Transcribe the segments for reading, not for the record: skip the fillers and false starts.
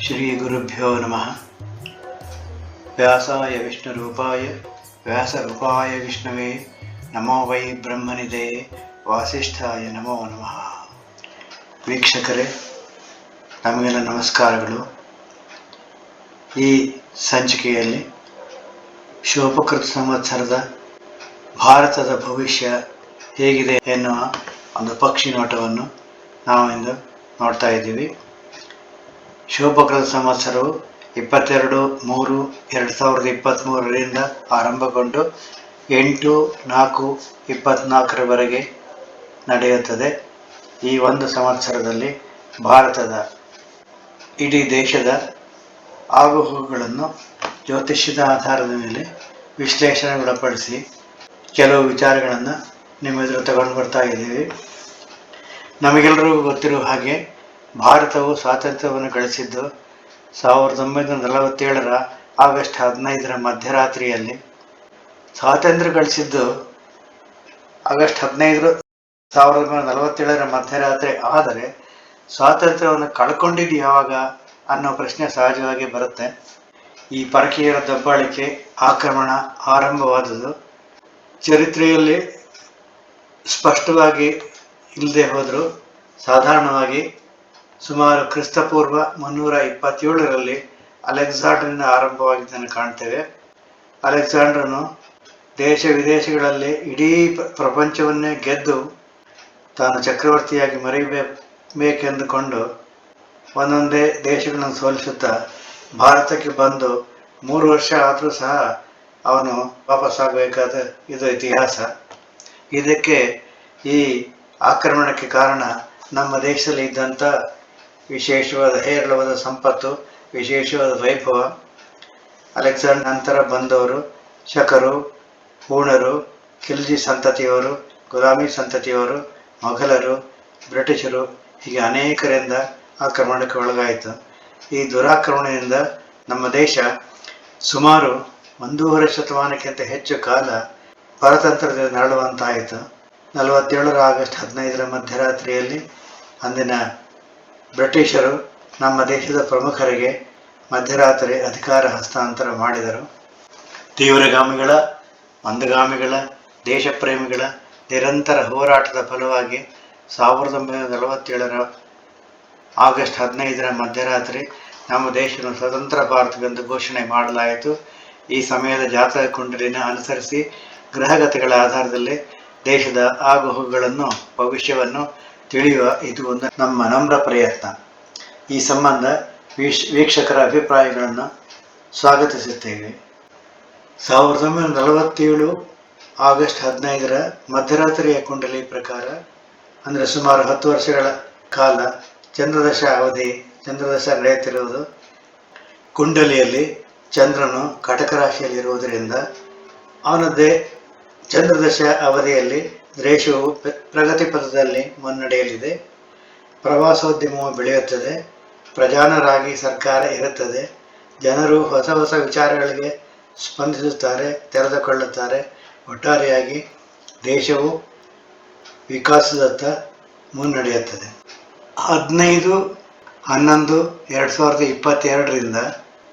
ಶ್ರೀ ಗುರುಭ್ಯೋ ನಮಃ. ವ್ಯಾಸಾಯ ವಿಷ್ಣುರೂಪಾಯ ವ್ಯಾಸರೂಪಾಯ ವಿಷ್ಣವೇ ನಮೋ ವೈ ಬ್ರಹ್ಮನಿಧೇ ವಾಸಿಷ್ಠಾಯ ನಮೋ ನಮಃ. ವೀಕ್ಷಕರೇ, ನಮಗೆಲ್ಲ ನಮಸ್ಕಾರಗಳು. ಈ ಸಂಚಿಕೆಯಲ್ಲಿ ಶೋಭಕೃತ ಸಂವತ್ಸರದ ಭಾರತದ ಭವಿಷ್ಯ ಹೇಗಿದೆ ಎನ್ನುವ ಒಂದು ಪಕ್ಷಿ ನೋಟವನ್ನು ನಾವು ಇಂದು ನೋಡ್ತಾ ಇದ್ದೀವಿ. ಶೋಭಕೃತ ಸಂವತ್ಸರವು 22/3/2023 ಆರಂಭಗೊಂಡು 8/4/24 ನಡೆಯುತ್ತದೆ. ಈ ಒಂದು ಸಂವತ್ಸರದಲ್ಲಿ ಭಾರತದ ಇಡೀ ದೇಶದ ಆಗುಹೋಗುಗಳನ್ನು ಜ್ಯೋತಿಷ್ಯದ ಆಧಾರದ ಮೇಲೆ ವಿಶ್ಲೇಷಣೆಗೊಳಪಡಿಸಿ ಕೆಲವು ವಿಚಾರಗಳನ್ನು ನಿಮ್ಮ ಎದುರು ತಗೊಂಡು ಬರ್ತಾ ಇದ್ದೀವಿ. ನಮಗೆಲ್ಲರಿಗೂ ಗೊತ್ತಿರುವ ಹಾಗೆ ಭಾರತವು ಸ್ವಾತಂತ್ರ್ಯವನ್ನು ಗಳಿಸಿದ್ದು 1947 ಆಗಸ್ಟ್ 15 ಮಧ್ಯರಾತ್ರಿಯಲ್ಲಿ. ಸ್ವಾತಂತ್ರ್ಯ ಗಳಿಸಿದ್ದು ಆಗಸ್ಟ್ 15, 1947 ಮಧ್ಯರಾತ್ರಿ. ಆದರೆ ಸ್ವಾತಂತ್ರ್ಯವನ್ನು ಕಳ್ಕೊಂಡಿದ್ದು ಯಾವಾಗ ಅನ್ನೋ ಪ್ರಶ್ನೆ ಸಹಜವಾಗಿ ಬರುತ್ತೆ. ಈ ಪರಕೀಯರ ದಬ್ಬಾಳಿಕೆ, ಆಕ್ರಮಣ ಆರಂಭವಾದುದು ಚರಿತ್ರೆಯಲ್ಲಿ ಸ್ಪಷ್ಟವಾಗಿ ಇಲ್ಲದೆ ಹೋದರೂ ಸಾಧಾರಣವಾಗಿ ಸುಮಾರು ಕ್ರಿಸ್ತಪೂರ್ವ 327 ಅಲೆಕ್ಸಾಂಡರ್ನಿಂದ ಆರಂಭವಾಗಿದ್ದನ್ನು ಕಾಣ್ತೇವೆ. ಅಲೆಕ್ಸಾಂಡರನು ದೇಶ ವಿದೇಶಗಳಲ್ಲಿ ಇಡೀ ಪ್ರಪಂಚವನ್ನೇ ಗೆದ್ದು ತಾನು ಚಕ್ರವರ್ತಿಯಾಗಿ ಮರೆಯಬೇಕೆಂದುಕೊಂಡು ಒಂದೊಂದೇ ದೇಶಗಳನ್ನು ಸೋಲಿಸುತ್ತಾ ಭಾರತಕ್ಕೆ ಬಂದು 3 ವರ್ಷ ಆದರೂ ಸಹ ಅವನು ವಾಪಸ್ಸಾಗಬೇಕಾದ ಇದು ಇತಿಹಾಸ. ಇದಕ್ಕೆ ಈ ಆಕ್ರಮಣಕ್ಕೆ ಕಾರಣ ನಮ್ಮ ದೇಶದಲ್ಲಿ ಇದ್ದಂಥ ವಿಶೇಷವಾದ ಹೇರಳವಾದ ಸಂಪತ್ತು, ವಿಶೇಷವಾದ ವೈಭವ. ಅಲೆಕ್ಸಾಂಡರ್ ನಂತರ ಬಂದವರು ಶಕರು, ಹೂಣರು, ಖಿಲ್ಜಿ ಸಂತತಿಯವರು, ಗುಲಾಮಿ ಸಂತತಿಯವರು, ಮೊಘಲರು, ಬ್ರಿಟಿಷರು, ಹೀಗೆ ಅನೇಕರಿಂದ ಆಕ್ರಮಣಕ್ಕೆ ಒಳಗಾಯಿತು. ಈ ದುರಾಕ್ರಮಣದಿಂದ ನಮ್ಮ ದೇಶ ಸುಮಾರು 1.5 ಶತಮಾನಕ್ಕಿಂತ ಹೆಚ್ಚು ಕಾಲ ಪರತಂತ್ರದಿಂದ ನರಳುವಂತಾಯಿತು. 47 ಆಗಸ್ಟ್ 15 ಮಧ್ಯರಾತ್ರಿಯಲ್ಲಿ ಅಂದಿನ ಬ್ರಿಟಿಷರು ನಮ್ಮ ದೇಶದ ಪ್ರಮುಖರಿಗೆ ಮಧ್ಯರಾತ್ರಿ ಅಧಿಕಾರ ಹಸ್ತಾಂತರ ಮಾಡಿದರು. ತೀವ್ರಗಾಮಿಗಳ, ಮಂದಗಾಮಿಗಳ, ದೇಶಪ್ರೇಮಿಗಳ ನಿರಂತರ ಹೋರಾಟದ ಫಲವಾಗಿ 1947 ಆಗಸ್ಟ್ 15 ಮಧ್ಯರಾತ್ರಿ ನಮ್ಮ ದೇಶವನ್ನು ಸ್ವತಂತ್ರ ಭಾರತವೆಂದು ಘೋಷಣೆ ಮಾಡಲಾಯಿತು. ಈ ಸಮಯದ ಜಾತಕ ಕುಂಡಲಿನ ಅನುಸರಿಸಿ ಗ್ರಹಗತಿಗಳ ಆಧಾರದಲ್ಲಿ ದೇಶದ ಆಗುಹೋಗುಗಳನ್ನು, ಭವಿಷ್ಯವನ್ನು ತಿಳಿಯುವ ಇದು ಒಂದು ನಮ್ಮ ನಮ್ರ ಪ್ರಯತ್ನ. ಈ ಸಂಬಂಧ ವೀಕ್ಷಕರ ಅಭಿಪ್ರಾಯಗಳನ್ನು ಸ್ವಾಗತಿಸುತ್ತೇವೆ. 1947 ಆಗಸ್ಟ್ 15 ಮಧ್ಯರಾತ್ರಿಯ ಕುಂಡಲಿ ಪ್ರಕಾರ, ಅಂದರೆ ಸುಮಾರು 10 ವರ್ಷಗಳ ಕಾಲ ಚಂದ್ರದಶ ಅವಧಿ, ಚಂದ್ರದಶ ನಡೆಯುತ್ತಿರುವುದು. ಕುಂಡಲಿಯಲ್ಲಿ ಚಂದ್ರನು ಕಟಕ ರಾಶಿಯಲ್ಲಿರುವುದರಿಂದ ಅವನದ್ದೇ ಚಂದ್ರದಶ ಅವಧಿಯಲ್ಲಿ ದೇಶವು ಪ್ರಗತಿ ಪಥದಲ್ಲಿ ಮುನ್ನಡೆಯಲಿದೆ. ಪ್ರವಾಸೋದ್ಯಮವು ಬೆಳೆಯುತ್ತದೆ. ಪ್ರಜಾನರಾಗಿ ಸರ್ಕಾರ ಇರುತ್ತದೆ. ಜನರು ಹೊಸ ಹೊಸ ವಿಚಾರಗಳಿಗೆ ಸ್ಪಂದಿಸುತ್ತಾರೆ, ತೆರೆದುಕೊಳ್ಳುತ್ತಾರೆ. ಒಟ್ಟಾರೆಯಾಗಿ ದೇಶವು ವಿಕಾಸದತ್ತ ಮುನ್ನಡೆಯುತ್ತದೆ. 15/11/2022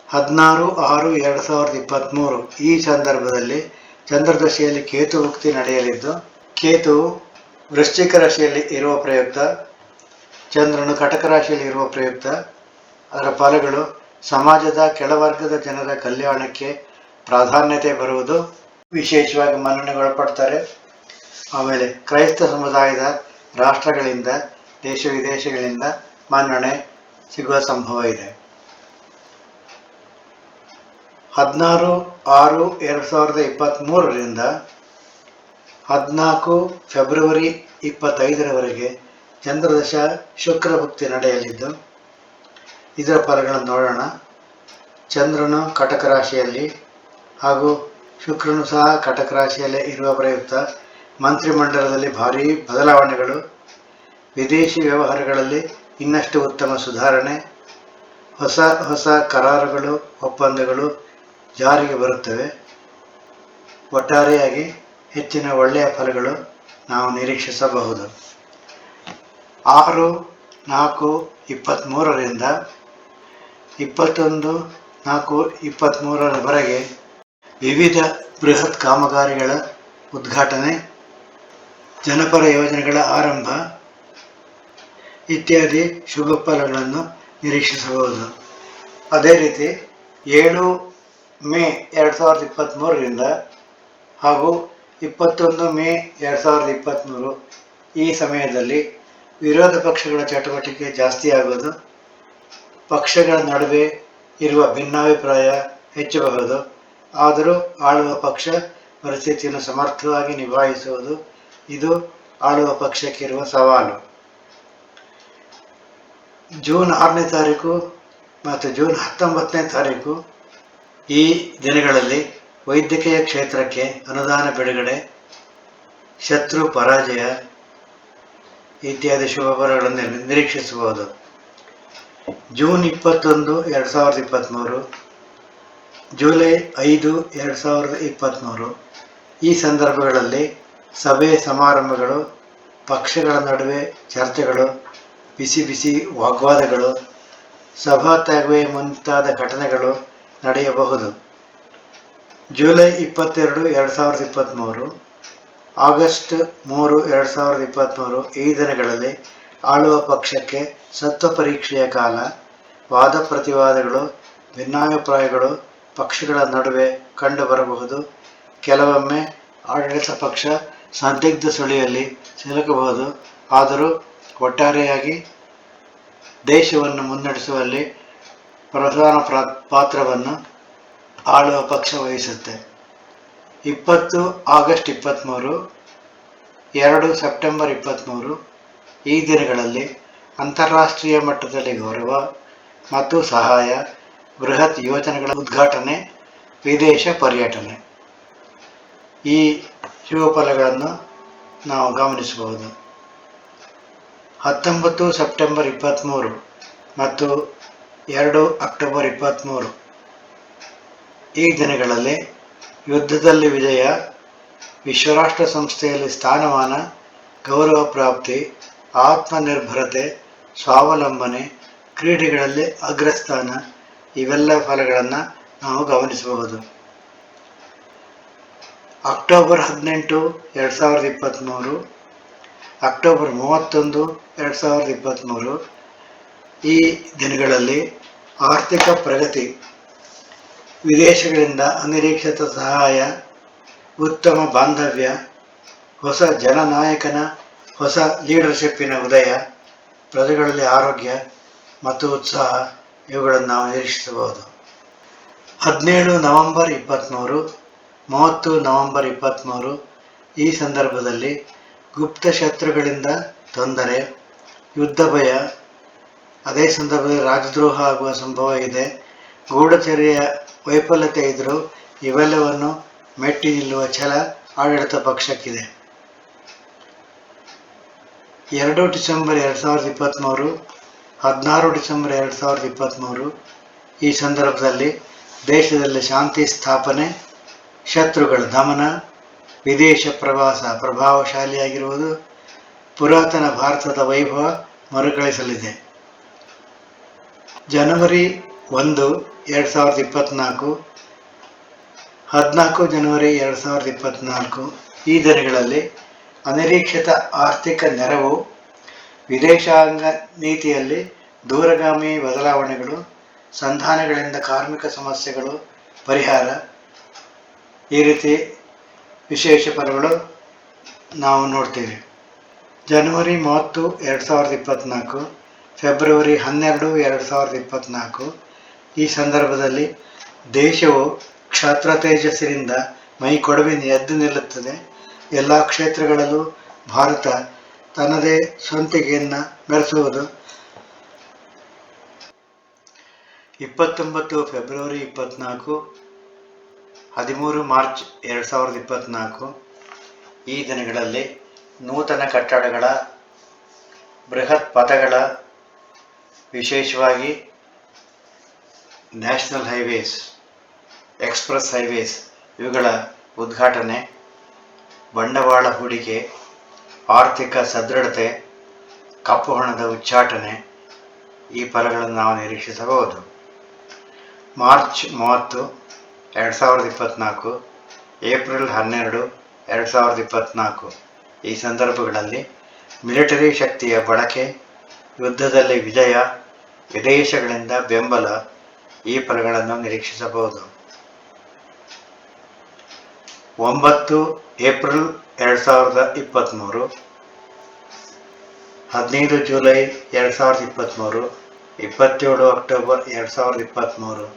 16/6/2023 ಈ ಸಂದರ್ಭದಲ್ಲಿ ಚಂದ್ರದಶೆಯಲ್ಲಿ ಕೇತು ಉಕ್ತಿ ನಡೆಯಲಿದ್ದು, ಕೇತುವು ವೃಶ್ಚಿಕ ರಾಶಿಯಲ್ಲಿ ಇರುವ ಪ್ರಯುಕ್ತ, ಚಂದ್ರನು ಕಟಕ ರಾಶಿಯಲ್ಲಿ ಇರುವ ಪ್ರಯುಕ್ತ ಅದರ ಫಲಗಳು ಸಮಾಜದ ಕೆಳವರ್ಗದ ಜನರ ಕಲ್ಯಾಣಕ್ಕೆ ಪ್ರಾಧಾನ್ಯತೆ ಬರುವುದು, ವಿಶೇಷವಾಗಿ ಮನ್ನಣೆಗೊಳಪಡ್ತಾರೆ. ಆಮೇಲೆ ಕ್ರೈಸ್ತ ಸಮುದಾಯದ ರಾಷ್ಟ್ರಗಳಿಂದ, ದೇಶ ವಿದೇಶಗಳಿಂದ ಮನ್ನಣೆ ಸಿಗುವ ಸಂಭವ ಇದೆ. 16/6/2023 14 ಫೆಬ್ರವರಿ 25 ಚಂದ್ರದಶ ಶುಕ್ರ ಭುಕ್ತಿ ನಡೆಯಲಿದ್ದು, ಇದರ ಫಲಗಳನ್ನು ನೋಡೋಣ. ಚಂದ್ರನು ಕಟಕ ರಾಶಿಯಲ್ಲಿ ಹಾಗೂ ಶುಕ್ರನು ಸಹ ಕಟಕ ರಾಶಿಯಲ್ಲೇ ಇರುವ ಪ್ರಯುಕ್ತ ಮಂತ್ರಿಮಂಡಲದಲ್ಲಿ ಭಾರೀ ಬದಲಾವಣೆಗಳು, ವಿದೇಶಿ ವ್ಯವಹಾರಗಳಲ್ಲಿ ಇನ್ನಷ್ಟು ಉತ್ತಮ ಸುಧಾರಣೆ, ಹೊಸ ಹೊಸ ಕರಾರುಗಳು, ಒಪ್ಪಂದಗಳು ಜಾರಿಗೆ ಬರುತ್ತವೆ. ಒಟ್ಟಾರೆಯಾಗಿ ಹೆಚ್ಚಿನ ಒಳ್ಳೆಯ ಫಲಗಳು ನಾವು ನಿರೀಕ್ಷಿಸಬಹುದು. 6/4/23 21/4/23 ವಿವಿಧ ಬೃಹತ್ ಕಾಮಗಾರಿಗಳ ಉದ್ಘಾಟನೆ, ಜನಪರ ಯೋಜನೆಗಳ ಆರಂಭ ಇತ್ಯಾದಿ ಶುಭ ಫಲಗಳನ್ನು ನಿರೀಕ್ಷಿಸಬಹುದು. ಅದೇ ರೀತಿ 7 ಮೇ 2023 ಹಾಗೂ 21 ಮೇ 2023 ಈ ಸಮಯದಲ್ಲಿ ವಿರೋಧ ಪಕ್ಷಗಳ ಚಟುವಟಿಕೆ ಜಾಸ್ತಿಯಾಗುವುದು, ಪಕ್ಷಗಳ ನಡುವೆ ಇರುವ ಭಿನ್ನಾಭಿಪ್ರಾಯ ಹೆಚ್ಚಬಹುದು. ಆದರೂ ಆಳುವ ಪಕ್ಷ ಪರಿಸ್ಥಿತಿಯನ್ನು ಸಮರ್ಥವಾಗಿ ನಿಭಾಯಿಸುವುದು ಇದು ಆಳುವ ಪಕ್ಷಕ್ಕಿರುವ ಸವಾಲು. ಜೂನ್ 6ನೇ ತಾರೀಕು ಮತ್ತು ಜೂನ್ 19ನೇ ತಾರೀಕು ಈ ದಿನಗಳಲ್ಲಿ ವೈದ್ಯಕೀಯ ಕ್ಷೇತ್ರಕ್ಕೆ ಅನುದಾನ ಬಿಡುಗಡೆ, ಶತ್ರು ಪರಾಜಯ ಇತ್ಯಾದಿ ಶುಭ ಫಲಗಳನ್ನು ನಿರೀಕ್ಷಿಸಬಹುದು. ಜೂನ್ 21, 2023, ಜುಲೈ 5, 2023 ಈ ಸಂದರ್ಭಗಳಲ್ಲಿ ಸಭೆ ಸಮಾರಂಭಗಳು, ಪಕ್ಷಗಳ ನಡುವೆ ಚರ್ಚೆಗಳು, ಬಿಸಿ ಬಿಸಿ ವಾಗ್ವಾದಗಳು, ಸಭಾತ್ಯಾಗವೇ ಮುಂತಾದ ಘಟನೆಗಳು ನಡೆಯಬಹುದು. ಜುಲೈ 22, 2023, ಆಗಸ್ಟ್ 3, 2023 ಈ ದಿನಗಳಲ್ಲಿ ಆಳುವ ಪಕ್ಷಕ್ಕೆ ಸತ್ವ ಪರೀಕ್ಷೆಯ ಕಾಲ. ವಾದ ಪ್ರತಿವಾದಗಳು, ಭಿನ್ನಾಭಿಪ್ರಾಯಗಳು ಪಕ್ಷಗಳ ನಡುವೆ ಕಂಡುಬರಬಹುದು. ಕೆಲವೊಮ್ಮೆ ಆಡಳಿತ ಪಕ್ಷ ಸಂದಿಗ್ಧ ಸುಳಿಯಲ್ಲಿ ಸಿಲುಕಬಹುದು. ಆದರೂ ಒಟ್ಟಾರೆಯಾಗಿ ದೇಶವನ್ನು ಮುನ್ನಡೆಸುವಲ್ಲಿ ಪ್ರಧಾನ ಪಾತ್ರವನ್ನು ಆಳುವ ಪಕ್ಷ ವಹಿಸುತ್ತೆ. 20 ಆಗಸ್ಟ್ 23, 2 ಸೆಪ್ಟೆಂಬರ್ 23 ಈ ದಿನಗಳಲ್ಲಿ ಅಂತಾರಾಷ್ಟ್ರೀಯ ಮಟ್ಟದಲ್ಲಿ ಗೌರವ ಮತ್ತು ಸಹಾಯ, ಬೃಹತ್ ಯೋಜನೆಗಳ ಉದ್ಘಾಟನೆ, ವಿದೇಶ ಪರ್ಯಟನೆ ಈ ಶುಭ ಫಲಗಳನ್ನು ನಾವು ಗಮನಿಸಬಹುದು. 19 ಸೆಪ್ಟೆಂಬರ್ 23 ಮತ್ತು 2 ಅಕ್ಟೋಬರ್ 23 ಈ ದಿನಗಳಲ್ಲಿ ಯುದ್ಧದಲ್ಲಿ ವಿಜಯ, ವಿಶ್ವರಾಷ್ಟ್ರ ಸಂಸ್ಥೆಯಲ್ಲಿ ಸ್ಥಾನಮಾನ, ಗೌರವ ಪ್ರಾಪ್ತಿ, ಆತ್ಮನಿರ್ಭರತೆ, ಸ್ವಾವಲಂಬನೆ, ಕ್ರೀಡೆಗಳಲ್ಲಿ ಅಗ್ರಸ್ಥಾನ ಇವೆಲ್ಲ ಫಲಗಳನ್ನು ನಾವು ಗಮನಿಸಬಹುದು. ಅಕ್ಟೋಬರ್ 18, 2023, ಅಕ್ಟೋಬರ್ 31, 2023 ಈ ದಿನಗಳಲ್ಲಿ ಆರ್ಥಿಕ ಪ್ರಗತಿ, ವಿದೇಶಗಳಿಂದ ಅನಿರೀಕ್ಷಿತ ಸಹಾಯ, ಉತ್ತಮ ಬಾಂಧವ್ಯ, ಹೊಸ ಜನನಾಯಕನ ಹೊಸ ಲೀಡರ್ಶಿಪ್ಪಿನ ಉದಯ, ಪ್ರಜೆಗಳಲ್ಲಿ ಆರೋಗ್ಯ ಮತ್ತು ಉತ್ಸಾಹ ಇವುಗಳನ್ನು ನಾವು ನಿರೀಕ್ಷಿಸಬಹುದು. 17 ನವೆಂಬರ್ 23, 30 ನವೆಂಬರ್ 23 ಈ ಸಂದರ್ಭದಲ್ಲಿ ಗುಪ್ತ ಶತ್ರುಗಳಿಂದ ತೊಂದರೆ, ಯುದ್ಧ ಭಯ, ಅದೇ ಸಂದರ್ಭದಲ್ಲಿ ರಾಜದ್ರೋಹ ಆಗುವ ಸಂಭವ ಇದೆ. ಗೂಢಚರ್ಯೆಯ ವೈಫಲ್ಯತೆ ಇದ್ದರೂ ಇವೆಲ್ಲವನ್ನು ಮೆಟ್ಟಿ ನಿಲ್ಲುವ ಛಲ ಆಡಳಿತ ಪಕ್ಷಕ್ಕಿದೆ. 2 ಡಿಸೆಂಬರ್ 2023, 16 ಡಿಸೆಂಬರ್ 2023 ಈ ಸಂದರ್ಭದಲ್ಲಿ ದೇಶದಲ್ಲಿ ಶಾಂತಿ ಸ್ಥಾಪನೆ, ಶತ್ರುಗಳ ದಮನ, ವಿದೇಶ ಪ್ರವಾಸ ಪ್ರಭಾವಶಾಲಿಯಾಗಿರುವುದು, ಪುರಾತನ ಭಾರತದ ವೈಭವ ಮರುಕಳಿಸಲಿದೆ. ಜನವರಿ 1, 2024, 14 ಜನವರಿ 2024 ಈ ದಿನಗಳಲ್ಲಿ ಅನಿರೀಕ್ಷಿತ ಆರ್ಥಿಕ ನೆರವು, ವಿದೇಶಾಂಗ ನೀತಿಯಲ್ಲಿ ದೂರಗಾಮಿ ಬದಲಾವಣೆಗಳು, ಸಂಧಾನಗಳಿಂದ ಕಾರ್ಮಿಕ ಸಮಸ್ಯೆಗಳು ಪರಿಹಾರ ಈ ರೀತಿ ವಿಶೇಷ ಫಲಗಳು ನಾವು ನೋಡ್ತೀವಿ. ಜನವರಿ 30, 2024, ಫೆಬ್ರವರಿ 12, 2024 ಈ ಸಂದರ್ಭದಲ್ಲಿ ದೇಶವು ಕ್ಷಾತ್ರ ತೇಜಸ್ಸಿನಿಂದ ಮೈ ಕೊಡವಿ ಎದ್ದು ನಿಲ್ಲುತ್ತದೆ. ಎಲ್ಲ ಕ್ಷೇತ್ರಗಳಲ್ಲೂ ಭಾರತ ತನ್ನದೇ ಸ್ವಂತಿಕೆಯನ್ನು ಮೆರೆಸುವುದು. 29 ಫೆಬ್ರವರಿ 24, 13 ಮಾರ್ಚ್ 2024 ಈ ದಿನಗಳಲ್ಲಿ ನೂತನ ಕಟ್ಟಡಗಳ, ಬೃಹತ್ ಪಥಗಳ, ವಿಶೇಷವಾಗಿ ನ್ಯಾಷನಲ್ ಹೈವೇಸ್, ಎಕ್ಸ್ಪ್ರೆಸ್ ಹೈವೇಸ್ ಇವುಗಳ ಉದ್ಘಾಟನೆ, ಬಂಡವಾಳ ಹೂಡಿಕೆ, ಆರ್ಥಿಕ ಸದೃಢತೆ, ಕಪ್ಪು ಹಣದ ಉಚ್ಚಾಟನೆ ಈ ಫಲಗಳನ್ನು ನಾವು ನಿರೀಕ್ಷಿಸಬಹುದು. ಮಾರ್ಚ್ 30, 2024, ಏಪ್ರಿಲ್ 12, 2024 ಈ ಸಂದರ್ಭಗಳಲ್ಲಿ ಮಿಲಿಟರಿ ಶಕ್ತಿಯ ಬಳಕೆ, ಯುದ್ಧದಲ್ಲಿ ವಿಜಯ, ವಿದೇಶಗಳಿಂದ ಬೆಂಬಲ ಈ ಫಲಗಳನ್ನು ನಿರೀಕ್ಷಿಸಬಹುದು. 9 ಏಪ್ರಿಲ್ 2023, 15 ಜುಲೈ 2023, 27 ಅಕ್ಟೋಬರ್ 2023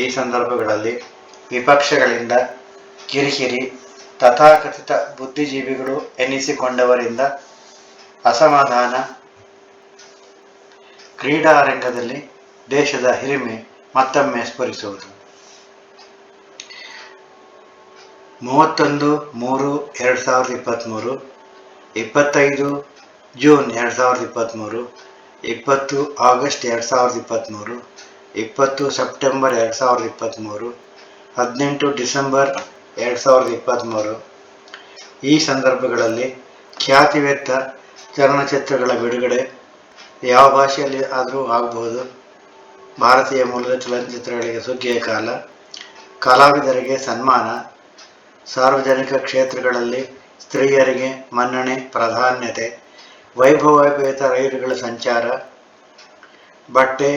ಈ ಸಂದರ್ಭಗಳಲ್ಲಿ ವಿಪಕ್ಷಗಳಿಂದ ಕಿರಿಕಿರಿ, ತಥಾಕಥಿತ ಬುದ್ಧಿಜೀವಿಗಳು ಎನ್ನಿಸಿಕೊಂಡವರಿಂದ ಅಸಮಾಧಾನ, ಕ್ರೀಡಾ ರಂಗದಲ್ಲಿ ದೇಶದ ಹಿರಿಮೆ ಮತ್ತೊಮ್ಮೆ ಸ್ಫುರಿಸುವುದು. 31 3 2023, 25 ಜೂನ್ 2023, 20 ಆಗಸ್ಟ್ 2023, 20 ಸೆಪ್ಟೆಂಬರ್ 2023, 18 ಡಿಸೆಂಬರ್ 2023 ಈ ಸಂದರ್ಭಗಳಲ್ಲಿ ಖ್ಯಾತಿವೆತ್ತ ಚಲನಚಿತ್ರಗಳ ಬಿಡುಗಡೆ ಯಾವ ಭಾಷೆಯಲ್ಲಿ ಆದರೂ ಆಗಬಹುದು. ಭಾರತೀಯ ಮೂಲದ ಚಲನಚಿತ್ರಗಳಿಗೆ ಸುಗ್ಗಿಯ ಕಾಲ, ಕಲಾವಿದರಿಗೆ ಸನ್ಮಾನ, ಸಾರ್ವಜನಿಕ ಕ್ಷೇತ್ರಗಳಲ್ಲಿ ಸ್ತ್ರೀಯರಿಗೆ ಮನ್ನಣೆ ಪ್ರಾಧಾನ್ಯತೆ, ವೈಭವೋಪೇತ ರೈಲುಗಳ ಸಂಚಾರ, ಬಟ್ಟೆ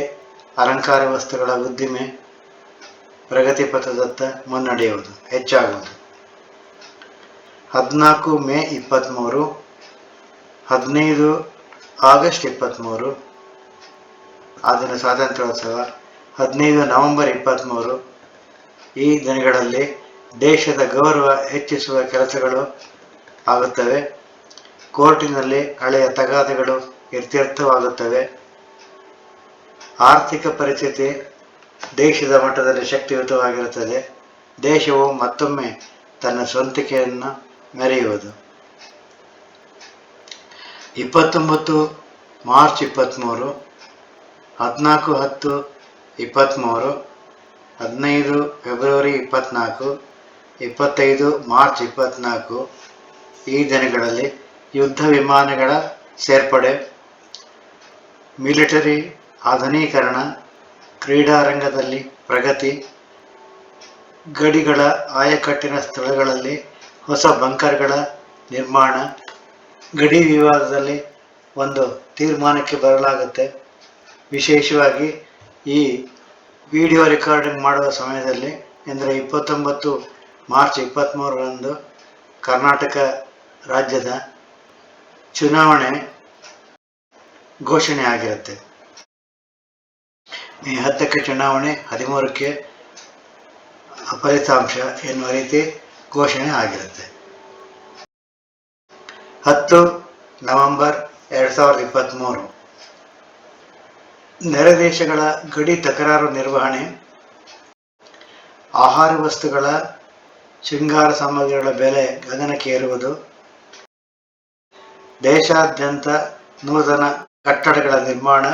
ಅಲಂಕಾರ ವಸ್ತುಗಳ ಉದ್ದಿಮೆ ಪ್ರಗತಿಪಥದತ್ತ ಮುನ್ನಡೆಯುವುದು ಹೆಚ್ಚಾಗುವುದು. 14 ಮೇ 23, 15 ಆಗಸ್ಟ್ 23 ಆ ದಿನ ಸ್ವಾತಂತ್ರ್ಯೋತ್ಸವ, 15 ನವೆಂಬರ್ 23 ಈ ದಿನಗಳಲ್ಲಿ ದೇಶದ ಗೌರವ ಹೆಚ್ಚಿಸುವ ಕೆಲಸಗಳು ಆಗುತ್ತವೆ. ಕೋರ್ಟಿನಲ್ಲಿ ಹಳೆಯ ತಗಾದೆಗಳು ಇತ್ಯರ್ಥವಾಗುತ್ತವೆ. ಆರ್ಥಿಕ ಪರಿಸ್ಥಿತಿ ದೇಶದ ಮಟ್ಟದಲ್ಲಿ ಶಕ್ತಿಯುತವಾಗಿರುತ್ತದೆ. ದೇಶವು ಮತ್ತೊಮ್ಮೆ ತನ್ನ ಸ್ವಂತಿಕೆಯನ್ನು ಮೆರೆಯುವುದು. 29 ಮಾರ್ಚ್ 23, 14 10 23, 15 ಫೆಬ್ರವರಿ 24, 25 ಮಾರ್ಚ್ 24 ಈ ದಿನಗಳಲ್ಲಿ ಯುದ್ಧ ವಿಮಾನಗಳ ಸೇರ್ಪಡೆ, ಮಿಲಿಟರಿ ಆಧುನೀಕರಣ, ಕ್ರೀಡಾ ರಂಗದಲ್ಲಿ ಪ್ರಗತಿ, ಗಡಿಗಳ ಆಯಕಟ್ಟಿನ ಸ್ಥಳಗಳಲ್ಲಿ ಹೊಸ ಬಂಕರ್ಗಳ ನಿರ್ಮಾಣ, ಗಡಿ ವಿವಾದದಲ್ಲಿ ಒಂದು ತೀರ್ಮಾನಕ್ಕೆ ಬರಲಾಗುತ್ತೆ. ವಿಶೇಷವಾಗಿ ಈ ವಿಡಿಯೋ ರೆಕಾರ್ಡಿಂಗ್ ಮಾಡುವ ಸಮಯದಲ್ಲಿ ಅಂದರೆ 29 ಮಾರ್ಚ್ 23ರಂದು ಕರ್ನಾಟಕ ರಾಜ್ಯದ ಚುನಾವಣೆ ಘೋಷಣೆ ಆಗಿರುತ್ತೆ. ಮೇ 10ಕ್ಕೆ ಚುನಾವಣೆ, 13ಕ್ಕೆ ಫಲಿತಾಂಶ ಎನ್ನುವ ರೀತಿ ಘೋಷಣೆ ಆಗಿರುತ್ತೆ. 10 ನವೆಂಬರ್ 2023 ನೆರೆ ದೇಶಗಳ ಗಡಿ ತಕರಾರು ನಿರ್ವಹಣೆ, ಆಹಾರ ವಸ್ತುಗಳ, ಶೃಂಗಾರ ಸಾಮಗ್ರಿಗಳ ಬೆಲೆ ಗಗನಕ್ಕೇರುವುದು, ದೇಶಾದ್ಯಂತ ನೂತನ ಕಟ್ಟಡಗಳ ನಿರ್ಮಾಣ,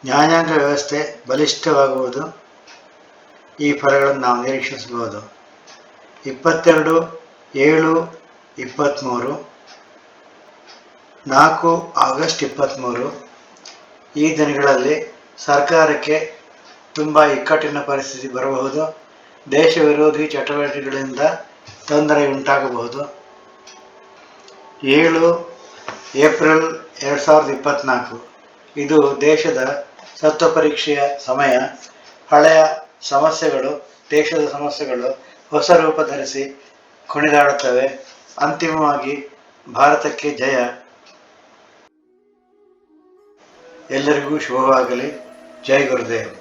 ನ್ಯಾಯಾಂಗ ವ್ಯವಸ್ಥೆ ಬಲಿಷ್ಠವಾಗುವುದು ಈ ಫಲಗಳನ್ನು ನಾವು ನಿರೀಕ್ಷಿಸಬಹುದು. 22 7 23, 4 ಆಗಸ್ಟ್ 23 ಈ ದಿನಗಳಲ್ಲಿ ಸರ್ಕಾರಕ್ಕೆ ತುಂಬ ಇಕ್ಕಟ್ಟಿನ ಪರಿಸ್ಥಿತಿ ಬರಬಹುದು. ದೇಶ ವಿರೋಧಿ ಚಟುವಟಿಕೆಗಳಿಂದ ತೊಂದರೆ ಉಂಟಾಗಬಹುದು. 7 ಏಪ್ರಿಲ್ 2024 ಇದು ದೇಶದ ಸತ್ವ ಪರೀಕ್ಷೆಯ ಸಮಯ. ಹಳೆಯ ಸಮಸ್ಯೆಗಳು, ದೇಶದ ಸಮಸ್ಯೆಗಳು ಹೊಸ ರೂಪ ಧರಿಸಿ ಕುಣಿದಾಡುತ್ತವೆ. ಅಂತಿಮವಾಗಿ ಭಾರತಕ್ಕೆ ಜಯ. ಎಲ್ಲರಿಗೂ ಶುಭವಾಗಲಿ. ಜೈ ಗುರುದೇವ್.